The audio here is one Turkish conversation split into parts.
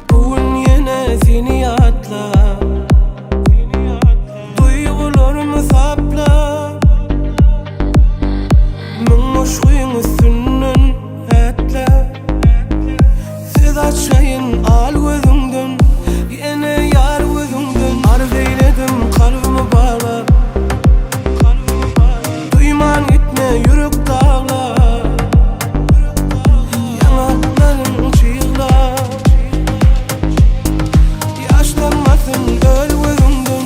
Bugün yine seni atla, duygularımı sapla. Mümüş kuyun üstünden etla. Siz açayın al gözünden, yine yar gözünden. Arz eyledim kalbimi bağla, duyman gitme yürek dağla. Yanakların çığla, yaşlanmasın öl gözünden,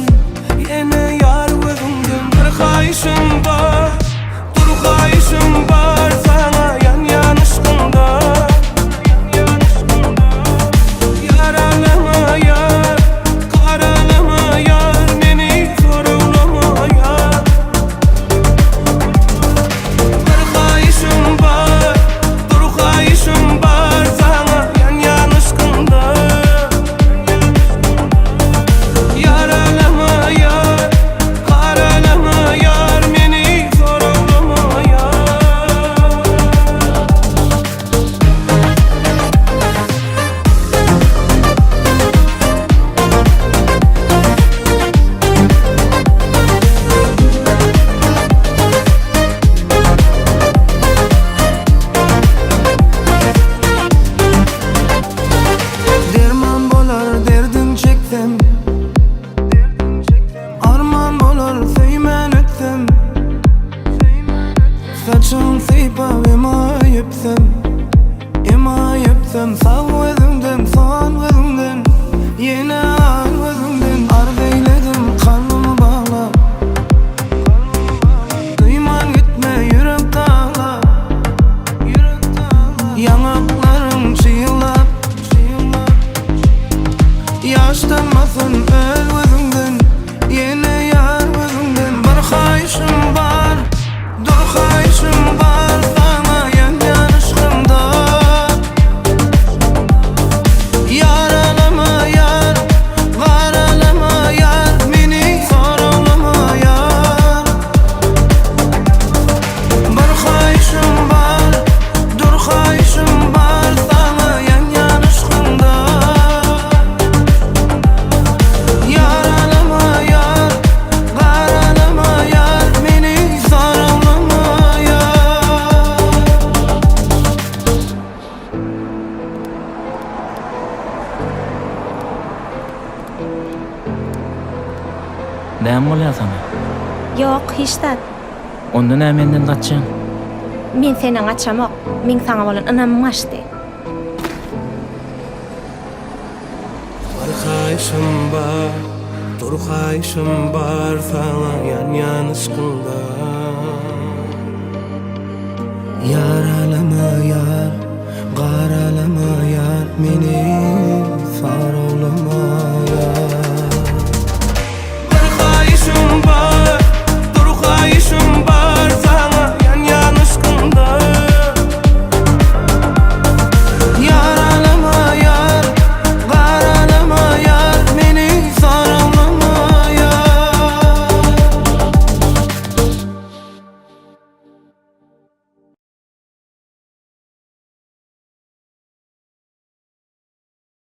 yine yar gözünden. Bir kayışım var, dur kayışım var sana yan yanışkında. Yaralama yar, karalama yar, beni sorulama yar. Bir kayışım var, dur kayışım var sana yan yanışkında. Yaralama yar, karalama yar, beni sorulama yar. Derman bolar derdin çeksem, arman bolar seymen etsem. Saçın sıypap ema yepsem. Sağ gözümden, sol gözümden, yine al gözümden. Arz eyledim kalbimi bağla, duyman gitme yürek dağla. Yanakların çığlap, yaşlanmasın öl gözünden, yine yar gözünden. Bir kayışım var, dur kayışım var sana yan yanışkında. Yaralama yar, karalama yar, beni sorulama yar. Bir kayışım var, dur kayışım var sana yan yanışkında. Yaralama yar, karalama yar, beni sorulama yar. Näme bolýar sana? Yok, hiç de. Onda näme menden gaçjaň? Men senden açamok. Men sana bolan ınamym açdy. Bir kayışım var, dur kayışım var sana yan yanışkında. Yaralama yar,